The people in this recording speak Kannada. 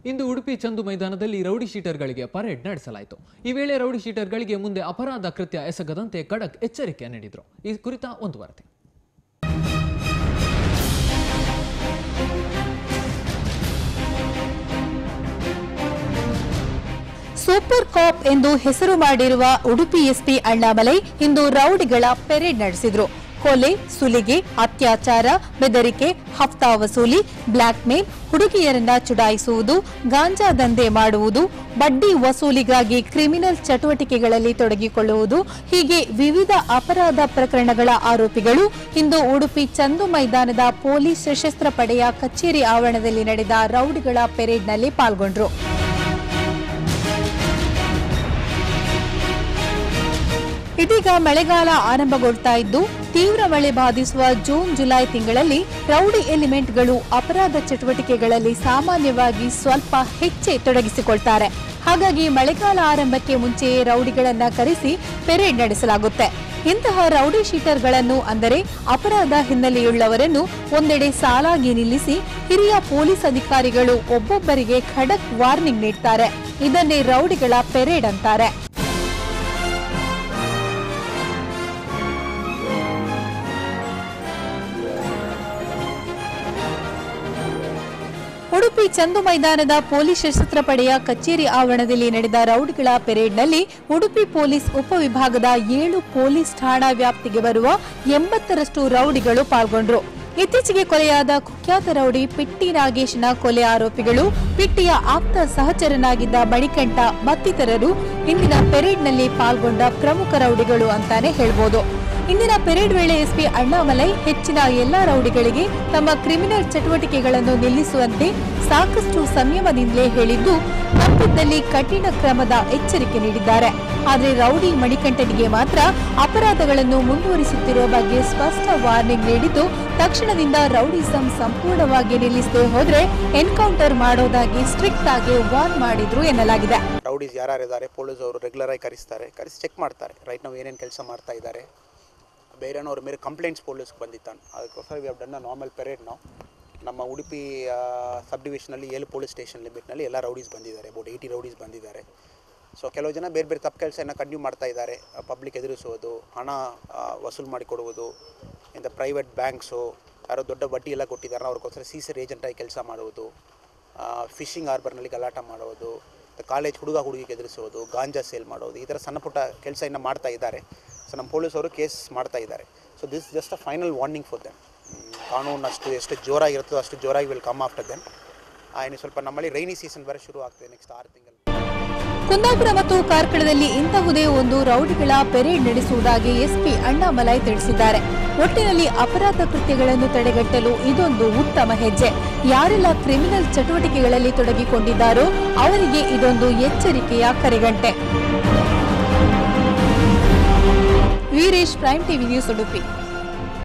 ಇಂದು ಉಡುಪಿ ಚಂದು ಮೈದಾನದಲ್ಲಿ ರೌಡಿ ಶೀಟರ್ಗಳಿಗೆ ಪರೇಡ್ ನಡೆಸಲಾಯಿತು. ಈ ವೇಳೆ ರೌಡಿ ಶೀಟರ್ಗಳಿಗೆ ಮುಂದೆ ಅಪರಾಧ ಕೃತ್ಯ ಎಸಗದಂತೆ ಖಡಕ್ ಎಚ್ಚರಿಕೆ ನೀಡಿದರು. ಈ ಕುರಿತ ಒಂದು ವರದಿ. ಸೂಪರ್ ಕಾಪ್ ಎಂದು ಹೆಸರು ಮಾಡಿರುವ ಉಡುಪಿ ಎಸ್ಪಿ ಅಣ್ಣಾಮಲೈ ಇಂದು ರೌಡಿಗಳ ಪೆರೇಡ್ ನಡೆಸಿದರು. ಕೊಲೆ, ಸುಲಿಗೆ, ಅತ್ಯಾಚಾರ, ಬೆದರಿಕೆ, ಹಫ್ತಾ ವಸೂಲಿ, ಬ್ಲಾಕ್ ಮೇಲ್, ಹುಡುಗಿಯರನ್ನ ಚುಡಾಯಿಸುವುದು, ಗಾಂಜಾ ದಂಧೆ ಮಾಡುವುದು, ಬಡ್ಡಿ ವಸೂಲಿಗಾಗಿ ಕ್ರಿಮಿನಲ್ ಚಟುವಟಿಕೆಗಳಲ್ಲಿ ತೊಡಗಿಕೊಳ್ಳುವುದು ಹೀಗೆ ವಿವಿಧ ಅಪರಾಧ ಪ್ರಕರಣಗಳ ಆರೋಪಿಗಳು ಇಂದು ಉಡುಪಿ ಚಂದು ಮೈದಾನದ ಪೊಲೀಸ್ ಸಶಸ್ತ್ರ ಪಡೆಯ ಕಚೇರಿ ಆವರಣದಲ್ಲಿ ನಡೆದ ರೌಡಿಗಳ ಪೆರೇಡ್ನಲ್ಲಿ ಪಾಲ್ಗೊಂಡರು. ಇದೀಗ ಮಳೆಗಾಲ ಆರಂಭಗೊಳ್ತಾ ಇದ್ದು ತೀವ್ರ ಮಳೆ ಬಾಧಿಸುವ ಜೂನ್ ಜುಲೈ ತಿಂಗಳಲ್ಲಿ ರೌಡಿ ಎಲಿಮೆಂಟ್ಗಳು ಅಪರಾಧ ಚಟುವಟಿಕೆಗಳಲ್ಲಿ ಸಾಮಾನ್ಯವಾಗಿ ಸ್ವಲ್ಪ ಹೆಚ್ಚೇ ತೊಡಗಿಸಿಕೊಳ್ತಾರೆ. ಹಾಗಾಗಿ ಮಳೆಗಾಲ ಆರಂಭಕ್ಕೆ ಮುಂಚೆಯೇ ರೌಡಿಗಳನ್ನ ಕರೆಸಿ ಪೆರೇಡ್ ನಡೆಸಲಾಗುತ್ತೆ. ಇಂತಹ ರೌಡಿ ಶೀಟರ್ಗಳನ್ನು ಅಂದರೆ ಅಪರಾಧ ಹಿನ್ನೆಲೆಯುಳ್ಳವರನ್ನು ಒಂದೆಡೆ ಸಾಲಾಗಿ ನಿಲ್ಲಿಸಿ ಹಿರಿಯ ಪೊಲೀಸ್ ಅಧಿಕಾರಿಗಳು ಒಬ್ಬೊಬ್ಬರಿಗೆ ಖಡಕ್ ವಾರ್ನಿಂಗ್ ನೀಡ್ತಾರೆ. ಇದನ್ನೇ ರೌಡಿಗಳ ಪೆರೇಡ್ ಅಂತಾರೆ. ಉಡುಪಿ ಚಂದು ಮೈದಾನದ ಪೊಲೀಸ್ ಸಶಸ್ತ್ರ ಪಡೆಯ ಕಚೇರಿ ಆವರಣದಲ್ಲಿ ನಡೆದ ರೌಡಿಗಳ ಪೆರೇಡ್ನಲ್ಲಿ ಉಡುಪಿ ಪೊಲೀಸ್ ಉಪವಿಭಾಗದ 7 ಪೊಲೀಸ್ ಠಾಣಾ ವ್ಯಾಪ್ತಿಗೆ ಬರುವ 80ರಷ್ಟು ರೌಡಿಗಳು ಪಾಲ್ಗೊಂಡರು. ಇತ್ತೀಚೆಗೆ ಕೊಲೆಯಾದ ಕುಖ್ಯಾತ ರೌಡಿ ಪಿಟ್ಟಿ ನಾಗೇಶನ ಕೊಲೆ ಆರೋಪಿಗಳು, ಪಿಟ್ಟಿಯ ಆಪ್ತ ಸಹಚರನಾಗಿದ್ದ ಮಣಿಕಂಠ ಮತ್ತಿತರರು ಇಂದಿನ ಪೆರೇಡ್ನಲ್ಲಿ ಪಾಲ್ಗೊಂಡ ಪ್ರಮುಖ ರೌಡಿಗಳು ಅಂತಾನೆ ಹೇಳ್ಬೋದು. ಇಂದಿನ ಪೆರೇಡ್ ವೇಳೆ ಎಸ್ಪಿ ಅಣ್ಣಾಮಲೈ ಹೆಚ್ಚಿನ ಎಲ್ಲಾ ರೌಡಿಗಳಿಗೆ ತಮ್ಮ ಕ್ರಿಮಿನಲ್ ಚಟುವಟಿಕೆಗಳನ್ನು ನಿಲ್ಲಿಸುವಂತೆ ಸಾಕಷ್ಟು ಸಂಯಮದಿಂದಲೇ ಹೇಳಿದ್ದು, ತಪ್ಪಿದ್ದಲ್ಲಿ ಕಠಿಣ ಕ್ರಮದ ಎಚ್ಚರಿಕೆ ನೀಡಿದ್ದಾರೆ. ಆದರೆ ರೌಡಿ ಮಣಿಕಂಠನಿಗೆ ಮಾತ್ರ ಅಪರಾಧಗಳನ್ನು ಮುಂದುವರಿಸುತ್ತಿರುವ ಬಗ್ಗೆ ಸ್ಪಷ್ಟ ವಾರ್ನಿಂಗ್ ನೀಡಿದ್ದು, ತಕ್ಷಣದಿಂದ ರೌಡಿಸಂ ಸಂಪೂರ್ಣವಾಗಿ ನಿಲ್ಲಿಸದೆ ಹೋದ್ರೆ ಎನ್ಕೌಂಟರ್ ಮಾಡೋದಾಗಿ ಸ್ಟ್ರಿಕ್ಟ್ ಆಗಿ ವಾರ್ನ್ ಮಾಡಿದ್ರು ಎನ್ನಲಾಗಿದೆ. ರೌಡೀಸ್ ಯಾರಿದ್ದಾರೆ ಪೊಲೀಸ್ ಅವರು ರೆಗ್ಯುಲರ್ ಆಗಿ ಕರೆಸಿ ಚೆಕ್ ಮಾಡ್ತಾರೆ. ರೈಟ್ ನಾವು ಏನೇನು ಕೆಲಸ ಮಾಡ್ತಾ ಇದ್ದಾರೆ, ಬೇರೆನವ್ರ ಮೇಲೆ ಕಂಪ್ಲೇಂಟ್ಸ್ ಪೊಲೀಸ್ಗೆ ಬಂದಿತ್ತಾನೆ. ಅದಕ್ಕೋಸ್ಕರ we have done a normal parade ನಾವು. ನಮ್ಮ ಉಡುಪಿ ಸಬ್ ಡಿವಿಷನಲ್ಲಿ 7 ಪೊಲೀಸ್ ಸ್ಟೇಷನ್ ಲಿಮಿಟ್ನಲ್ಲಿ ಎಲ್ಲ ರೌಡೀಸ್ ಬಂದಿದ್ದಾರೆ. ಅಬೌಟ್ 80 ರೌಡೀಸ್ ಬಂದಿದ್ದಾರೆ. ಸೊ ಕೆಲವು ಜನ ಬೇರೆ ಬೇರೆ ತಪ್ಪು ಕೆಲಸನ ಕಂಟಿನ್ಯೂ ಮಾಡ್ತಾ ಇದ್ದಾರೆ. ಪಬ್ಲಿಕ್ ಎದುರಿಸೋದು, ಹಣ ವಸೂಲು ಮಾಡಿಕೊಡುವುದು, ಇಂಥ ಪ್ರೈವೇಟ್ ಬ್ಯಾಂಕ್ಸು ಯಾರೋ ದೊಡ್ಡ ಬಡ್ಡಿ ಎಲ್ಲ ಕೊಟ್ಟಿದ್ದಾರೆ ಅವ್ರಿಗೋಸ್ಕರ ಸೀಸರ್ ಏಜೆಂಟಾಗಿ ಕೆಲಸ ಮಾಡುವುದು, ಫಿಶಿಂಗ್ ಹಾರ್ಬರ್ನಲ್ಲಿ ಗಲಾಟ ಮಾಡೋದು, ಕಾಲೇಜ್ ಹುಡುಗಿಗೆ ಎದುರಿಸೋದು, ಗಾಂಜಾ ಸೇಲ್ ಮಾಡೋದು, ಈ ಥರ ಸಣ್ಣ ಪುಟ್ಟ ಕೆಲಸ ಇನ್ನು ಮಾಡ್ತಾ ಇದ್ದಾರೆ. ಸೊ ನಮ್ಮ ಪೊಲೀಸವರು ಕೇಸ್ ಮಾಡ್ತಾ ಇದ್ದಾರೆ. So this just a final warning for them. ಕಾನೂನು ಎಷ್ಟು ಜೋರಾಗಿರುತ್ತೋ ಅಷ್ಟು ಜೋರಾಗಿ ವಿಲ್ ಕಮ್ ಆಫ್ಟರ್ ದೆಮ್. ಇನ್ನು ಸ್ವಲ್ಪ ನಮ್ಮಲ್ಲಿ ರೈನಿ ಸೀಸನ್ ಬೇರೆ ಶುರು ಆಗ್ತದೆ ನೆಕ್ಸ್ಟ್ 6 ತಿಂಗಳು. ಕುಂದಾಪುರ ಮತ್ತು ಕಾರ್ಕಳದಲ್ಲಿ ಇಂತಹುದೇ ಒಂದು ರೌಡಿಗಳ ಪೆರೇಡ್ ನಡೆಸುವುದಾಗಿ ಎಸ್ಪಿ ಅಣ್ಣಾಮಲೈ ತಿಳಿಸಿದ್ದಾರೆ. ಒಟ್ಟಿನಲ್ಲಿ ಅಪರಾಧ ಕೃತ್ಯಗಳನ್ನು ತಡೆಗಟ್ಟಲು ಇದೊಂದು ಉತ್ತಮ ಹೆಜ್ಜೆ. ಯಾರೆಲ್ಲ ಕ್ರಿಮಿನಲ್ ಚಟುವಟಿಕೆಗಳಲ್ಲಿ ತೊಡಗಿಕೊಂಡಿದ್ದಾರೋ ಅವರಿಗೆ ಇದೊಂದು ಎಚ್ಚರಿಕೆಯ ಕರೆಗಂಟೆ. Veeresh, Prime TV News, Udupi.